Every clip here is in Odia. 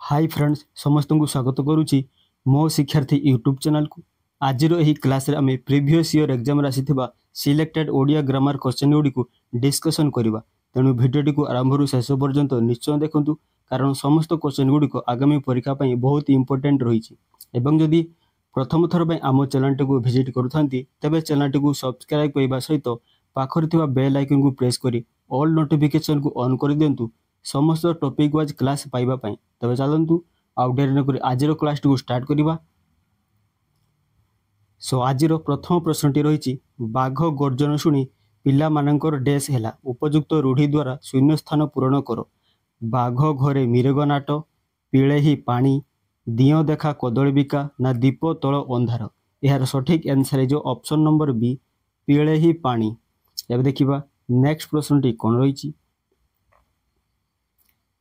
हाय फ्रेंड्स समस्त को स्वागत करुच्ची मो शिक्षार्थी यूट्यूब चैनल को। आज यही क्लास आम प्रीवियस ईयर एग्जाम आसी selected Odia grammar question Gudi को डिस्कसन करवा। तेणु भिडियोटी को आरंभ शेष पर्यंत निश्चय देखूँ कारण समस्त क्वेश्चन गुड़ी आगामी परीक्षा बहुत इंपोर्टेंट रही। जदि प्रथम थर आम चैनल को विजिट करूँ तेज चैनल को सब्सक्राइब करने सहित पाखर बेल आइकन को प्रेस कर ऑल नोटिफिकेशन को ऑन कर दिंतु समस्त टॉपिक वाइज क्लास पाइबा पई। तबे चलतु आउ डेरी न करी आज क्लास को स्टार्ट करवा। सो आज प्रथम प्रश्नटी रही बाघ गर्जन शुणी पिला मानकर डैश हैला उपयुक्त रूढ़ी द्वारा शून्य स्थान पूरण कर। बाघ घरे मिरग नाट पिले पानी दियो देखा कदली बिका ना दीप तल अंधार। यार सठिक आंसर जो ऑप्शन नंबर बी पिले पानी। अब देखिबा नेक्स्ट प्रश्नटी कौन रही।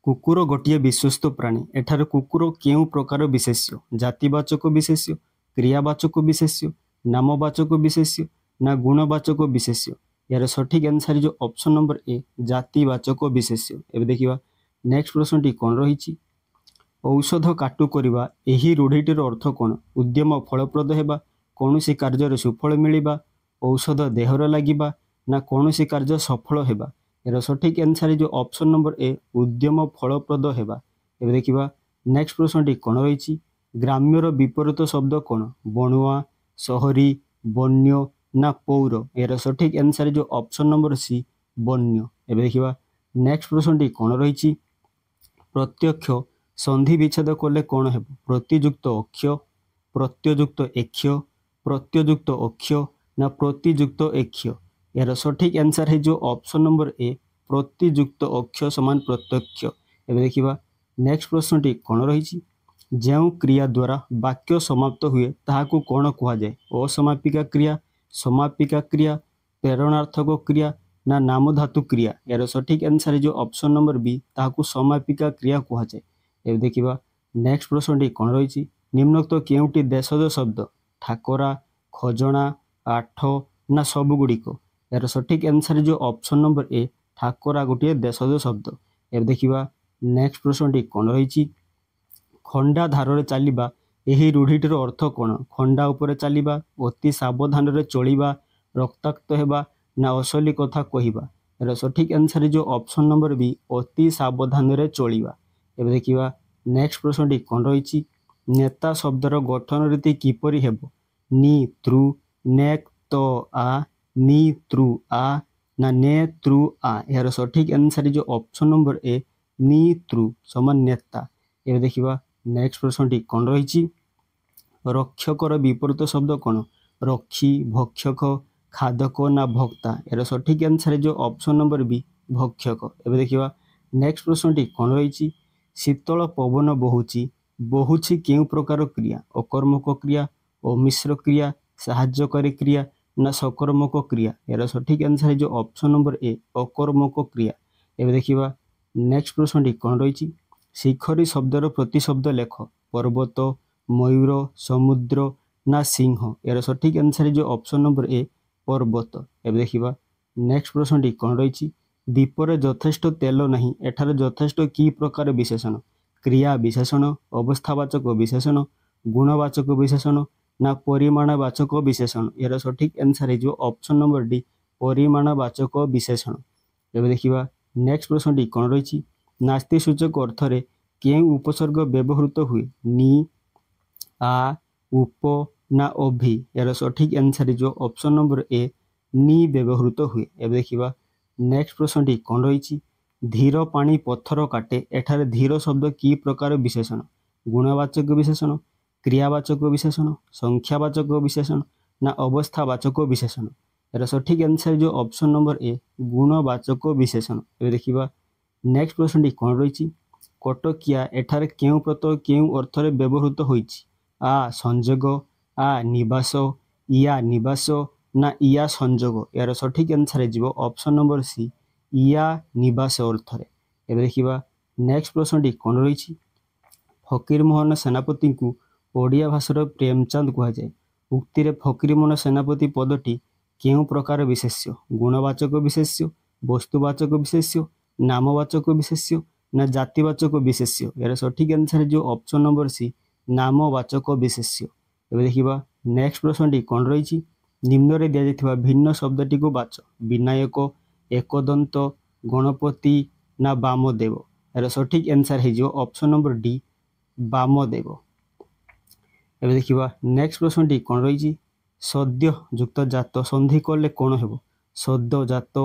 कुकुर गोटे विश्वस्त प्राणी एठार कुकुर केउ प्रकार विशेष्य जातिवाचक विशेष्य क्रियावाचक विशेष्य नामवाचक विशेष्य ना गुणवाचक विशेष्य। यार सठिक आंसर जो ऑप्शन नंबर ए जातिवाचक विशेष्य। एबे देखिबा नेक्स्ट प्रश्नटी कौन रही। औषध काटु करवा एही रूढ़ीटीर अर्थ कौन। उद्यम फलप्रद हेबा कौनसी कार्य सुफल मिलिबा औषध देहर लागिबा ना कौनसी कार्य सफल हेबा। यार सठिक आंसर जो ऑप्शन नंबर ए उद्यम फलप्रद हेबा। एबे देखिबा नेक्स्ट प्रश्नटी कौन रही। ग्राम्यर विपरीत शब्द कौन बणुआ सहरी बन्य ना पौर। यार सठिक आंसर जो ऑप्शन नंबर सी बन्य। एबे देखिबा नेक्स्ट प्रश्नटी कौन रही। प्रत्यक्ष संधि विच्छेद कले कौन हेब प्रतियुक्त अक्ष प्रत्ययुक्त एक्ष प्रत्ययुक्त अक्ष ना प्रतियुक्त एक्ष। यार सठिक आंसर है जो ऑप्शन नंबर ए प्रतियुक्त अक्ष समान प्रत्यक्ष। एबे देखिबा नेक्स्ट प्रश्नटी कौन रही। जो क्रिया द्वारा वाक्य समाप्त हुए ताहाकू कौन कहा जाए असमापिका क्रिया समापिका क्रिया प्रेरणार्थक क्रिया ना नामधातु क्रिया। यार सठिक आंसर है जो ऑप्शन नंबर बी ताहाकू समापिका क्रिया कहा जाए। एबे देखिबा नेक्स्ट प्रश्नटी कौन रही। निम्नोक्त केउटी देशज शब्द ठाकरा खजना आठ ना सबुगुड़िक। यार सठिक आंसर जो ऑप्शन नंबर ए ठाकरा गोटे देशज शब्द। एबे देखिबा नेक्स्ट प्रश्नटी कौन रही। खंडा धार चलवा यही रूढ़ीटीर अर्थ कौन खंडा उपरे चलवा अति सावधान रे चलिबा रक्ताक्त हेबा ना असली कथा कहिबा। यार सठिक आंसर जो ऑप्शन नंबर बी अति सावधान रे चलिबा। एबे देखिबा नेक्स्ट प्रश्नटी कौन रही। नेता शब्दर गठन रीति किपरि हेबो नि त्रु नेक तो आ नि त्रु आ ना ने त्रु आ। यार सठिक आंसर जो ऑप्शन नंबर ए नि त्रु समान नेता। एबे देखिबा नेक्स्ट प्रश्नटी कौन रही। रक्षकर विपरीत शब्द कौन रक्षी भक्षक खादक ना भक्ता। यार सठिक आंसर जो ऑप्शन नंबर बी भक्षक। एबे देखिबा नेक्स्ट प्रश्नटी कौन रही। शीतल पवन बहुची बहुची केउ प्रकार क्रिया अकर्मक क्रिया अमिश्र क्रिया साहाय्यकारी क्रिया ना सकर्मक क्रिया। यार सठिक आंसर जो ऑप्शन नंबर ए अकर्मक क्रिया। एबे देखिबा नेक्स्ट प्रश्नटी कौन रही। शिखरी शब्दर प्रतिशब्द लेख पर्वत मयूर समुद्र ना सिंह। यार सठिक आंसर जो ऑप्शन नंबर ए पर्वत। एबे देखिबा नेक्स्ट प्रश्नटी कौन रही। दीपरे यथेष्ट तेल नहीं एठार यथेष्ट की प्रकार विशेषण क्रिया विशेषण अवस्थावाचक विशेषण गुणवाचक विशेषण ना परिमाणवाचक विशेषण। यार सठिक आंसर जो ऑप्शन नंबर डी परिमाणवाचक विशेषण। एबे देखिबा नेक्स्ट प्रश्नटी कौन रही। नास्ति सूचक अर्थरे केउ उपसर्ग व्यवहृत हुए नि आ उप ना अभि। यार सठिक आंसर जो ऑप्शन नंबर ए नि व्यवहृत हुए। एबे देखिबा नेक्स्ट प्रश्नटी कौन रही। धीर पानी पत्थर काटे एठारे धीर शब्द की प्रकार विशेषण गुणवाचक विशेषण क्रियावाचक विशेषण संख्यावाचक विशेषण ना अवस्थावाचक विशेषण। यार सठिक आंसर जो ऑप्शन नंबर ए गुणवाचक विशेषण। एबे देखिबा नेक्स्ट प्रश्नटी कौन रही। कटकिया एठारे केउ प्रत्यय केउ अर्थरे व्यवहृत होइछि आ संजोग आ निवास इया निवास ना इया संजोग। यार सठिक आंसर जीवो ऑप्शन नंबर सी इया निवास अर्थरे। एबे देखिबा नेक्स्ट प्रश्नटी कौन रही। फकीरमोहन सेनापति को ओडिया भाषार प्रेमचंद कहा जाए उक्ति रे फकीरमोहन सेनापति पदटी केउ प्रकार विशेष्य गुणवाचक विशेष्य वस्तुवाचक विशेष्य नामवाचक विशेष्य ନା ଜାତିବାଚକ ବିଶେଷ୍ୟ। ଏହାର ସଠିକ୍ ଆନ୍ସର ହେଇଯିବ ଅପସନ୍ ନମ୍ବର ସି ନାମବାଚକ ବିଶେଷ୍ୟ। ଏବେ ଦେଖିବା ନେକ୍ସଟ ପ୍ରଶ୍ନଟି କ'ଣ ରହିଛି। ନିମ୍ନରେ ଦିଆଯାଇଥିବା ଭିନ୍ନ ଶବ୍ଦଟିକୁ ବାଛ। ବିନାୟକ, ଏକଦନ୍ତ, ଗଣପତି ନା ବାମଦେବ। ଏହାର ସଠିକ୍ ଆନ୍ସର ହେଇଯିବ ଅପସନ୍ ନମ୍ବର ଡି ବାମଦେବ। ଏବେ ଦେଖିବା ନେକ୍ସଟ ପ୍ରଶ୍ନଟି କ'ଣ ରହିଛି। ସଦ୍ୟ ଯୁକ୍ତ ଜାତ ସନ୍ଧି କଲେ କ'ଣ ହେବ। ସଦ୍ୟଜାତ,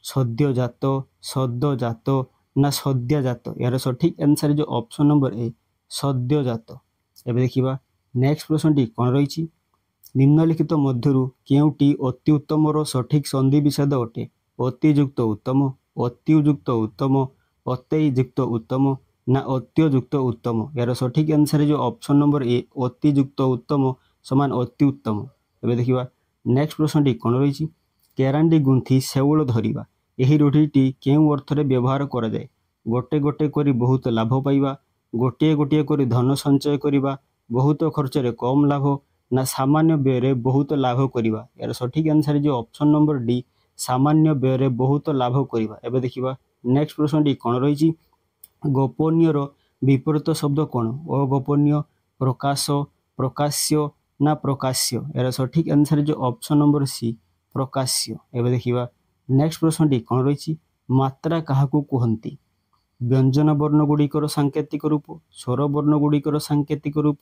ସଦ୍ୟଜାତ, ସଦ୍ୟଜାତ ନା ସଦ୍ୟଜାତ। ଏହାର ସଠିକ୍ ଆନ୍ସର ହେଇଯିବ ଅପସନ୍ ନମ୍ବର ଏ ସଦ୍ୟଜାତ। ଏବେ ଦେଖିବା ନେକ୍ସଟ ପ୍ରଶ୍ନଟି କ'ଣ ରହିଛି। ନିମ୍ନଲିଖିତ ମଧ୍ୟରୁ କେଉଁଟି ଅତି ଉତ୍ତମର ସଠିକ୍ ସନ୍ଧି ବିଚ୍ଛେଦ ଅଟେ। ଅତିଯୁକ୍ତ ଉତ୍ତମ, ଅତ୍ୟୁଯୁକ୍ତ ଉତ୍ତମ, ଅତୈଯୁକ୍ତ ଉତ୍ତମ ନା ଅତ୍ୟଯୁକ୍ତ ଉତ୍ତମ। ଏହାର ସଠିକ୍ ଆନ୍ସର ହେଇଯିବ ଅପସନ୍ ନମ୍ବର ଏ ଅତିଯୁକ୍ତ ଉତ୍ତମ ସମାନ ଅତି ଉତ୍ତମ। ଏବେ ଦେଖିବା ନେକ୍ସଟ ପ୍ରଶ୍ନଟି କ'ଣ ରହିଛି। କେରାଣ୍ଡି ଗୁନ୍ଥି ଶେଉଳ ଧରିବା ଏହି ରୂଢ଼ିଟି କେଉଁ ଅର୍ଥରେ ବ୍ୟବହାର କରାଯାଏ। ଗୋଟେ ଗୋଟେ କରି ବହୁତ ଲାଭ ପାଇବା, ଗୋଟିଏ ଗୋଟିଏ କରି ଧନ ସଞ୍ଚୟ କରିବା, ବହୁତ ଖର୍ଚ୍ଚରେ କମ୍ ଲାଭ ନା ସାମାନ୍ୟ ବ୍ୟୟରେ ବହୁତ ଲାଭ କରିବା। ଏହାର ସଠିକ୍ ଆନ୍ସର ହେଇଯିବ ଅପସନ୍ ନମ୍ବର ଡି ସାମାନ୍ୟ ବ୍ୟୟରେ ବହୁତ ଲାଭ କରିବା। ଏବେ ଦେଖିବା ନେକ୍ସଟ ପ୍ରଶ୍ନଟି କ'ଣ ରହିଛି। ଗୋପନୀୟର ବିପରୀତ ଶବ୍ଦ କ'ଣ। ଅଗୋପନୀୟ, ପ୍ରକାଶ, ପ୍ରକାଶ୍ୟ ନା ପ୍ରକାଶ୍ୟ। ଏହାର ସଠିକ୍ ଆନ୍ସର ହେଇଯିବ ଅପସନ୍ ନମ୍ବର ସି ପ୍ରକାଶ୍ୟ। ଏବେ ଦେଖିବା ନେକ୍ସଟ ପ୍ରଶ୍ନଟି କ'ଣ ରହିଛି। ମାତ୍ରା କାହାକୁ କୁହନ୍ତି। ବ୍ୟଞ୍ଜନ ବର୍ଣ୍ଣ ଗୁଡ଼ିକର ସାଙ୍କେତିକ ରୂପ, ସ୍ୱର ବର୍ଣ୍ଣ ଗୁଡ଼ିକର ସାଙ୍କେତିକ ରୂପ,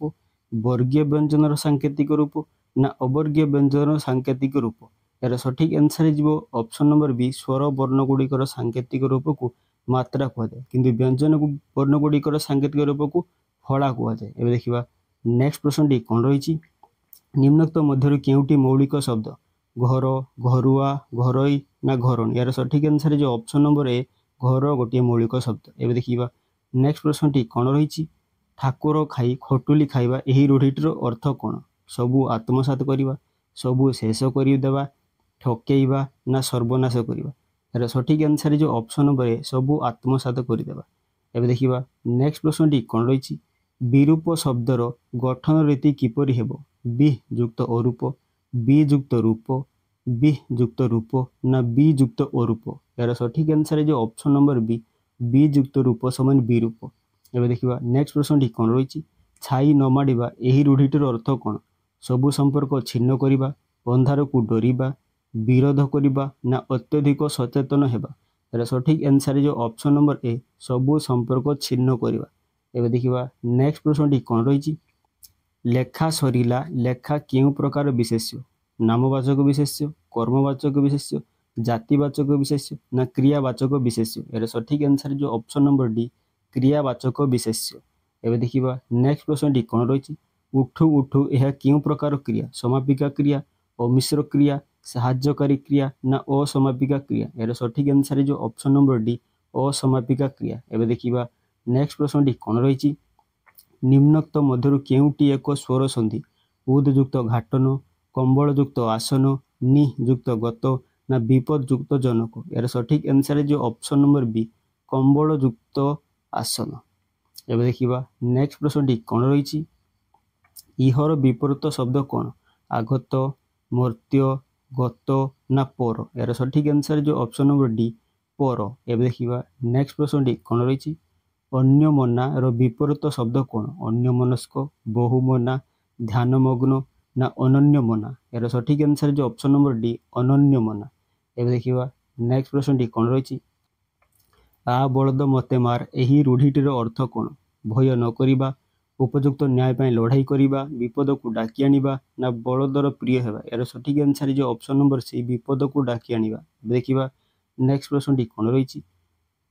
ବର୍ଗୀୟ ବ୍ୟଞ୍ଜନର ସାଙ୍କେତିକ ରୂପ ନା ଅବର୍ଗୀୟ ବ୍ୟଞ୍ଜନର ସାଙ୍କେତିକ ରୂପ। ଏହାର ସଠିକ୍ ଆନ୍ସର ହେଇଯିବ ଅପସନ୍ ନମ୍ବର ବି ସ୍ୱର ବର୍ଣ୍ଣ ଗୁଡ଼ିକର ସାଙ୍କେତିକ ରୂପକୁ ମାତ୍ରା କୁହାଯାଏ, କିନ୍ତୁ ବ୍ୟଞ୍ଜନ ବର୍ଣ୍ଣ ଗୁଡ଼ିକର ସାଙ୍କେତିକ ରୂପକୁ ଫଳା କୁହାଯାଏ। ଏବେ ଦେଖିବା ନେକ୍ସଟ ପ୍ରଶ୍ନଟି କ'ଣ ରହିଛି। ନିମ୍ନୋକ୍ତ ମଧ୍ୟରୁ କେଉଁଟି ମୌଳିକ ଶବ୍ଦ। ଘର, ଘରୁଆ, ଘରୋଇ ନା ଘରଣୀ। ଏହାର ସଠିକ୍ ଆନ୍ସର ହେଇଯିବ ଅପସନ୍ ନମ୍ବର ଏ ଘର ଗୋଟିଏ ମୌଳିକ ଶବ୍ଦ। ଏବେ ଦେଖିବା ନେକ୍ସଟ ପ୍ରଶ୍ନଟି କ'ଣ ରହିଛି। ଠାକୁର ଖାଇ ଖଟୁଲି ଖାଇବା ଏହି ରୂଢ଼ିଟିର ଅର୍ଥ କ'ଣ। ସବୁ ଆତ୍ମସାତ କରିବା, ସବୁ ଶେଷ କରିଦେବା, ଠକେଇବା ନା ସର୍ବନାଶ କରିବା। ଏହାର ସଠିକ୍ ଆନ୍ସର ହେଇଯିବ ଅପସନ୍ ନମ୍ବର ଏ ସବୁ ଆତ୍ମସାତ କରିଦେବା। ଏବେ ଦେଖିବା ନେକ୍ସଟ ପ୍ରଶ୍ନଟି କ'ଣ ରହିଛି। ବିରୂପ ଶବ୍ଦର ଗଠନ ରୀତି କିପରି ହେବ। ବି ଯୁକ୍ତ ଅରୂପ, ବି ଯୁକ୍ତ ରୂପ, ବି ଯୁକ୍ତ ରୂପ ନା ବି ଯୁକ୍ତ ଅରୂପ। ଏହାର ସଠିକ୍ ଆନ୍ସର ହେଇଯିବ ଅପସନ୍ ନମ୍ବର ବି ଯୁକ୍ତ ରୂପ ସମାନ ବିରୂପ। ଏବେ ଦେଖିବା ନେକ୍ସଟ ପ୍ରଶ୍ନଟି କ'ଣ ରହିଛି। ଛାଇ ନ ମାଡ଼ିବା ଏହି ରୂଢ଼ିଟିର ଅର୍ଥ କ'ଣ। ସବୁ ସମ୍ପର୍କ ଛିନ୍ନ କରିବା, ଅନ୍ଧାରକୁ ଡରିବା, ବିରୋଧ କରିବା ନା ଅତ୍ୟଧିକ ସଚେତନ ହେବା। ଏହାର ସଠିକ୍ ଆନ୍ସର ହେଇଯିବ ଅପସନ୍ ନମ୍ବର ଏ ସବୁ ସମ୍ପର୍କ ଛିନ୍ନ କରିବା। ଏବେ ଦେଖିବା ନେକ୍ସଟ ପ୍ରଶ୍ନଟି କ'ଣ ରହିଛି। ଲେଖା ସରିଲା ଲେଖା କେଉଁ ପ୍ରକାର ବିଶେଷ୍ୟ। ନାମବାଚକ ବିଶେଷ୍ୟ, କର୍ମବାଚକ ବିଶେଷ୍ୟ, ଜାତିବାଚକ ବିଶେଷ୍ୟ ନା କ୍ରିୟାବାଚକ ବିଶେଷ୍ୟ। ଏହାର ସଠିକ୍ ଆନ୍ସର ହେଇଯିବ ଅପସନ୍ ନମ୍ବର ଡି କ୍ରିୟାବାଚକ ବିଶେଷ୍ୟ। ଏବେ ଦେଖିବା ନେକ୍ସଟ ପ୍ରଶ୍ନଟି କ'ଣ ରହିଛି। ଉଠୁ ଉଠୁ ଏହା କେଉଁ ପ୍ରକାର କ୍ରିୟା। ସମାପିକା କ୍ରିୟା, ଅମିଶ୍ର କ୍ରିୟା, ସାହାଯ୍ୟକାରୀ କ୍ରିୟା ନା ଅସମାପିକା କ୍ରିୟା। ଏହାର ସଠିକ୍ ଆନ୍ସର ହେଇଯିବ ଅପସନ୍ ନମ୍ବର ଡି ଅସମାପିକା କ୍ରିୟା। ଏବେ ଦେଖିବା ନେକ୍ସଟ ପ୍ରଶ୍ନଟି କ'ଣ ରହିଛି। ନିମ୍ନୋକ୍ତ ମଧ୍ୟରୁ କେଉଁଟି ଏକ ସ୍ୱର ସନ୍ଧି। ଉଦ୍ ଯୁକ୍ତ ଘାଟନ, କମ୍ବଳ ଯୁକ୍ତ ଆସନ, ନି ଯୁକ୍ତ ଗତ ନା ବିପଦ ଯୁକ୍ତ ଜନକ। ଏହାର ସଠିକ୍ ଆନ୍ସର ହେଇଯିବ ଅପସନ୍ ନମ୍ବର ବି କମ୍ବଳ ଯୁକ୍ତ ଆସନ। ଏବେ ଦେଖିବା ନେକ୍ସଟ ପ୍ରଶ୍ନଟି କ'ଣ ରହିଛି। ଇହର ବିପରୀତ ଶବ୍ଦ କ'ଣ। ଆଗତ, ମର୍ତ୍ତ୍ୟ, ଗତ ନା ପର। ଏହାର ସଠିକ୍ ଆନ୍ସର ହେଇଯିବ ଅପସନ୍ ନମ୍ବର ଡି ପର। ଏବେ ଦେଖିବା ନେକ୍ସଟ ପ୍ରଶ୍ନଟି କ'ଣ ରହିଛି। ଅନ୍ୟମନାର ବିପରୀତ ଶବ୍ଦ କ'ଣ। ଅନ୍ୟମନସ୍କ, ବହୁମନା, ଧ୍ୟାନମଗ୍ନ ନା ଅନନ୍ୟମନା। ଏହାର ସଠିକ୍ ଆନ୍ସର ହେଇଯିବ ଅପସନ୍ ନମ୍ବର ଡି ଅନନ୍ୟମନା। ଏବେ ଦେଖିବା ନେକ୍ସଟ ପ୍ରଶ୍ନଟି କ'ଣ ରହିଛି। ଆ ବଳଦ ମୋତେ ମାର ଏହି ରୂଢ଼ିଟିର ଅର୍ଥ କ'ଣ। ଭୟ ନ କରିବା, ଉପଯୁକ୍ତ ନ୍ୟାୟ ପାଇଁ ଲଢ଼ାଇ କରିବା, ବିପଦକୁ ଡାକି ଆଣିବା ନା ବଳଦର ପ୍ରିୟ ହେବା। ଏହାର ସଠିକ୍ ଆନ୍ସର ହେଇଯିବ ଅପସନ୍ ନମ୍ବର ସି ବିପଦକୁ ଡାକି ଆଣିବା। ଦେଖିବା ନେକ୍ସଟ ପ୍ରଶ୍ନଟି କ'ଣ ରହିଛି।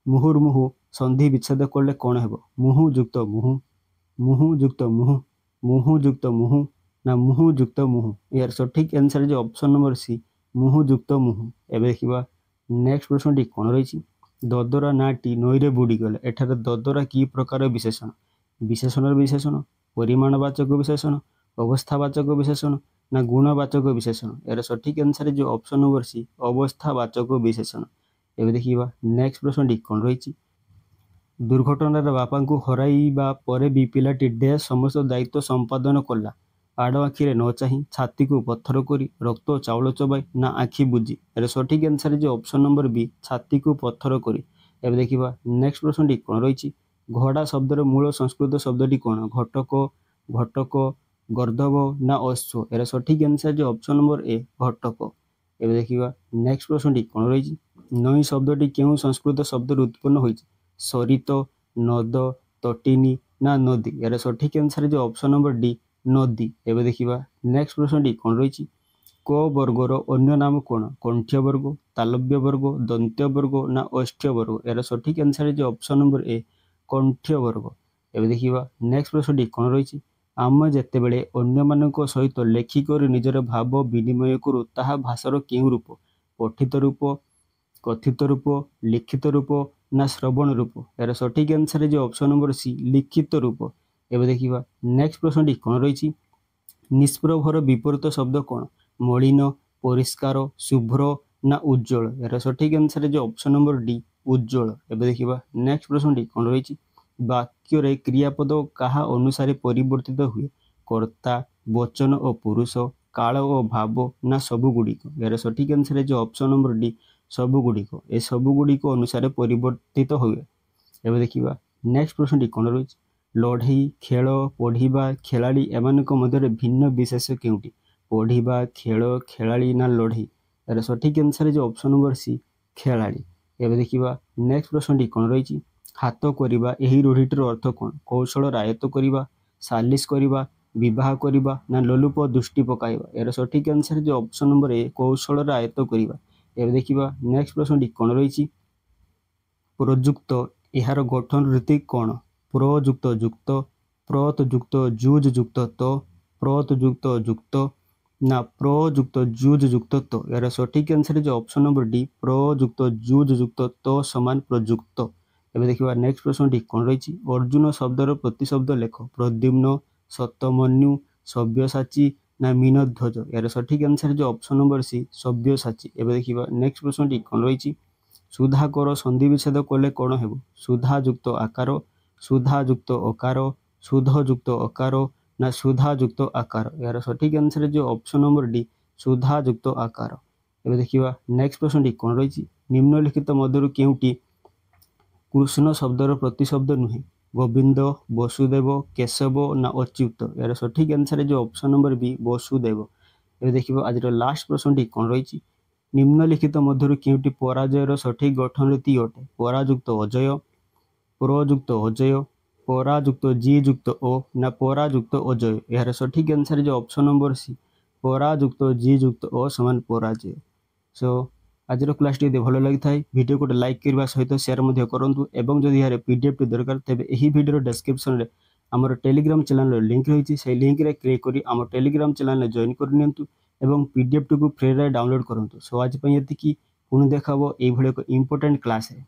ମୁହୁର୍ମୁହୁ ସନ୍ଧି ବିଚ୍ଛେଦ କଲେ କ'ଣ ହେବ। ମୁହୁଁ ଯୁକ୍ତ ମୁହୁଁ, ମୁହୁଁ ଯୁକ୍ତ ମୁହୁଁ, ମୁହୁଁ ଯୁକ୍ତ ମୁହୁଁ ନା ମୁହୁଁ ଯୁକ୍ତ ମୁହୁଁ। ଏହାର ସଠିକ୍ ଆନ୍ସର ହେଇଯିବ ଅପସନ୍ ନମ୍ବର ସି ମୁହୁଁ ଯୁକ୍ତ ମୁହୁଁ। ଏବେ ଦେଖିବା ନେକ୍ସଟ ପ୍ରଶ୍ନଟି କ'ଣ ରହିଛି। ଦଦରା ନାଁଟି ନଈରେ ବୁଡ଼ିଗଲେ ଏଠାରେ ଦଦରା କି ପ୍ରକାର ବିଶେଷଣ। ବିଶେଷଣର ବିଶେଷଣ, ପରିମାଣବାଚକ ବିଶେଷଣ, ଅବସ୍ଥାବାଚକ ବିଶେଷଣ ନା ଗୁଣବାଚକ ବିଶେଷଣ। ଏହାର ସଠିକ୍ ଆନ୍ସର ହେଇଯିବ ଅପସନ୍ ନମ୍ବର ସି ଅବସ୍ଥାବାଚକ ବିଶେଷଣ। ଏବେ ଦେଖିବା ନେକ୍ସଟ ପ୍ରଶ୍ନଟି କ'ଣ ରହିଛି। ଦୁର୍ଘଟଣାରେ ବାପାଙ୍କୁ ହରାଇବା ପରେ ବି ପିଲାଟି ଡ୍ୟାସ୍ ସମସ୍ତ ଦାୟିତ୍ୱ ସମ୍ପାଦନ କଲା। ଆଡ଼ ଆଖିରେ ନ ଚାହିଁ, ଛାତିକୁ ପଥର କରି, ରକ୍ତ ଚାଉଳ ଚୋବାଇ ନା ଆଖି ବୁଜି। ଏହାର ସଠିକ୍ ଆନ୍ସର ହେଇଯିବ ଅପସନ୍ ନମ୍ବର ବି ଛାତିକୁ ପଥର କରି। ଏବେ ଦେଖିବା ନେକ୍ସଟ ପ୍ରଶ୍ନଟି କ'ଣ ରହିଛି ଘୋଡ଼ା ଶବ୍ଦର ମୂଳ ସଂସ୍କୃତ ଶବ୍ଦଟି କ'ଣ ଘଟକ ଘଟକ ଗର୍ଦ୍ଧବ ନା ଅଶ୍ଵ ଏହାର ସଠିକ୍ ଆନ୍ସର ଯେ ଅପସନ୍ ନମ୍ବର ଏ ଘଟକ। ଏବେ ଦେଖିବା ନେକ୍ସଟ ପ୍ରଶ୍ନଟି କ'ଣ ରହିଛି ନଈ ଶବ୍ଦଟି କେଉଁ ସଂସ୍କୃତ ଶବ୍ଦରୁ ଉତ୍ପନ୍ନ ହୋଇଛି ସରିତ ନଦ ତଟିନୀ ନା ନଦୀ ଏହାର ସଠିକ୍ ଆନ୍ସର ଯେ ଅପସନ୍ ନମ୍ବର ଡି ନଦୀ। ଏବେ ଦେଖିବା ନେକ୍ସଟ ପ୍ରଶ୍ନଟି କ'ଣ ରହିଛି କ ବର୍ଗର ଅନ୍ୟ ନାମ କ'ଣ କଣ୍ଠ୍ୟ ବର୍ଗ ତାଲବ୍ୟ ବର୍ଗ ଦନ୍ତ୍ୟ ବର୍ଗ ନା ଅଷ୍ଟ୍ୟ ବର୍ଗ ଏହାର ସଠିକ୍ ଆନ୍ସର ଯେ ଅପସନ୍ ନମ୍ବର ଏ କଣ୍ଠ୍ୟ ବର୍ଗ। ଏବେ ଦେଖିବା ନେକ୍ସଟ ପ୍ରଶ୍ନଟି କ'ଣ ରହିଛି ଆମେ ଯେତେବେଳେ ଅନ୍ୟମାନଙ୍କ ସହିତ ଲେଖିକରି ନିଜର ଭାବ ବିନିମୟ କରୁ ତାହା ଭାଷାର କେଉଁ ରୂପ ପଠିତ ରୂପ କଥିତ ରୂପ ଲିଖିତ ରୂପ ନା ଶ୍ରବଣ ରୂପ ଏହାର ସଠିକ୍ ଆନ୍ସର ଯେ ଅପସନ୍ ନମ୍ବର ସି ଲିଖିତ ରୂପ। ଏବେ ଦେଖିବା ନେକ୍ସଟ ପ୍ରଶ୍ନଟି କ'ଣ ରହିଛି ନିଷ୍ପ୍ରଭର ବିପରୀତ ଶବ୍ଦ କ'ଣ ମଳିନ ପରିଷ୍କାର ଶୁଭ୍ର ନା ଉଜ୍ଜଳ ଏହାର ସଠିକ୍ ଆନ୍ସର ଯେ ଅପସନ୍ ନମ୍ବର ଡି ଉଜ୍ଜଳ। ଏବେ ଦେଖିବା ନେକ୍ସଟ ପ୍ରଶ୍ନଟି କ'ଣ ରହିଛି ବାକ୍ୟରେ କ୍ରିୟାପଦ କାହା ଅନୁସାରେ ପରିବର୍ତ୍ତିତ ହୁଏ କର୍ତ୍ତା ବଚନ ଓ ପୁରୁଷ କାଳ ଓ ଭାବ ନା ସବୁଗୁଡ଼ିକ ଏହାର ସଠିକ୍ ଆନ୍ସର ଯେ ଅପସନ୍ ନମ୍ବର ଡି ସବୁଗୁଡ଼ିକ ଏ ସବୁଗୁଡ଼ିକ ଅନୁସାରେ ପରିବର୍ତ୍ତିତ ହୁଏ। ଏବେ ଦେଖିବା ନେକ୍ସଟ ପ୍ରଶ୍ନଟି କ'ଣ ରହିଛି ଲଢ଼େଇ ଖେଳ ପଢ଼ିବା ଖେଳାଳି ଏମାନଙ୍କ ମଧ୍ୟରେ ଭିନ୍ନ ବିଶେଷ କେଉଁଟି ପଢ଼ିବା ଖେଳ ଖେଳାଳି ନା ଲଢ଼େଇ ଏହାର ସଠିକ୍ ଆନ୍ସର ଯେ ଅପସନ୍ ନମ୍ବର ସି ଖେଳାଳି। ଏବେ ଦେଖିବା ନେକ୍ସଟ ପ୍ରଶ୍ନଟି କ'ଣ ରହିଛି ହାତ କରିବା ଏହି ରୂଢ଼ିଟିର ଅର୍ଥ କ'ଣ କୌଶଳର ଆୟତ୍ତ କରିବା ସାଲିସ କରିବା ବିବାହ କରିବା ନା ଲୋଲୁପ ଦୃଷ୍ଟି ପକାଇବା ଏହାର ସଠିକ୍ ଆନ୍ସର ଯେ ଅପସନ୍ ନମ୍ବର ଏ କୌଶଳର ଆୟତ୍ତ କରିବା। ଏବେ ଦେଖିବା ନେକ୍ସଟ ପ୍ରଶ୍ନଟି କ'ଣ ରହିଛି ପ୍ରଯୁକ୍ତ ଏହାର ଗଠନ ରୀତି କ'ଣ ପ୍ରଯୁକ୍ତ ଯୁକ୍ତ ପ୍ରତ ଯୁକ୍ତ ଯୁଜ ଯୁକ୍ତ ତ ପ୍ରତ ଯୁକ୍ତ ଯୁକ୍ତ ନା ପ୍ରଯୁକ୍ତ ଯୁଜ ଯୁକ୍ତ ତ ଏହାର ସଠିକ୍ ଆନ୍ସର ଯେ ଅପସନ୍ ନମ୍ବର ଡି ପ୍ରଯୁକ୍ତ ଯୁଜ ଯୁକ୍ତ ତ ସମାନ ପ୍ରଯୁକ୍ତ। ଏବେ ଦେଖିବା ନେକ୍ସଟ ପ୍ରଶ୍ନଟି କ'ଣ ରହିଛି ଅର୍ଜୁନ ଶବ୍ଦର ପ୍ରତିଶବ୍ଦ ଲେଖ ପ୍ରଦ୍ୟୁମ୍ନ ସତମନ୍ୟୁ ସବ୍ୟସାଚୀ ନା ମୀନଧ୍ୱଜ ଏହାର ସଠିକ୍ ଆନ୍ସର ଯେ ଅପସନ୍ ନମ୍ବର ସି ସବ୍ୟସାଚୀ। ଏବେ ଦେଖିବା ନେକ୍ସଟ ପ୍ରଶ୍ନଟି କ'ଣ ରହିଛି ସୁଧାକର ସନ୍ଧି ବିଚ୍ଛେଦ କଲେ କ'ଣ ହେବ ସୁଧା ଯୁକ୍ତ ଆକାର ସୁଧା ଯୁକ୍ତ ଅକାର ସୁଧ ଯୁକ୍ତ ଅକାର ନା ସୁଧା ଯୁକ୍ତ ଆକାର ଏହାର ସଠିକ୍ ଆନ୍ସର ଯେ ଅପସନ୍ ନମ୍ବର ଡି ସୁଧା ଯୁକ୍ତ ଆକାର। ଏବେ ଦେଖିବା ନେକ୍ସଟ ପ୍ରଶ୍ନଟି କ'ଣ ରହିଛି ନିମ୍ନଲିଖିତ ମଧ୍ୟରୁ କେଉଁଟି କୃଷ୍ଣ ଶବ୍ଦର ପ୍ରତିଶବ୍ଦ ନୁହେଁ ଗୋବିନ୍ଦ ବସୁଦେବ କେଶବ ନା ଅଚ୍ୟୁତ ଏହାର ସଠିକ୍ ଆନ୍ସର ଯେ ଅପସନ୍ ନମ୍ବର ବି ବସୁଦେବ। ଏବେ ଦେଖିବା ଆଜିର ଲାଷ୍ଟ ପ୍ରଶ୍ନଟି କ'ଣ ରହିଛି ନିମ୍ନଲିଖିତ ମଧ୍ୟରୁ କେଉଁଟି ପରାଜୟର ସଠିକ୍ ଗଠନ ରୀତି ଅଟେ ପରାଯୁକ୍ତ ଅଜୟ ପ୍ରଯୁକ୍ତ ଅଜୟ ପରାଯୁକ୍ତ ଜି ଯୁକ୍ତ ଓ ନା ପରାଯୁକ୍ତ ଅଜୟ ଏହାର ସଠିକ୍ ଆନ୍ସର ଯେ ଅପସନ୍ ନମ୍ବର ସି ପରାଯୁକ୍ତ ଜି ଯୁକ୍ତ ଓ ସମାନ ପରାଜୟ। ସୋ ଆଜିର କ୍ଲାସ୍ଟି ଯଦି ଭଲ ଲାଗିଥାଏ ଭିଡ଼ିଓକୁ ଗୋଟେ ଲାଇକ୍ କରିବା ସହିତ ସେୟାର ମଧ୍ୟ କରନ୍ତୁ ଏବଂ ଯଦି ଏହାର ପିଡିଏଫ୍ଟି ଦରକାର ତେବେ ଏହି ଭିଡ଼ିଓର ଡେସ୍କ୍ରିପ୍ସନରେ ଆମର ଟେଲିଗ୍ରାମ ଚ୍ୟାନେଲର ଲିଙ୍କ୍ ରହିଛି ସେହି ଲିଙ୍କ୍ରେ କ୍ଲିକ୍ କରି ଆମ ଟେଲିଗ୍ରାମ ଚ୍ୟାନେଲରେ ଜଏନ୍ କରିନିଅନ୍ତୁ ଏବଂ ପିଡିଏଫ୍ଟିକୁ ଫ୍ରିରେ ଡାଉନଲୋଡ୍ କରନ୍ତୁ। ସୋ ଆଜି ପାଇଁ ଏତିକି ପୁଣି ଦେଖା ହେବ ଏଇଭଳି ଏକ ଇମ୍ପୋର୍ଟାଣ୍ଟ କ୍ଲାସ୍ରେ।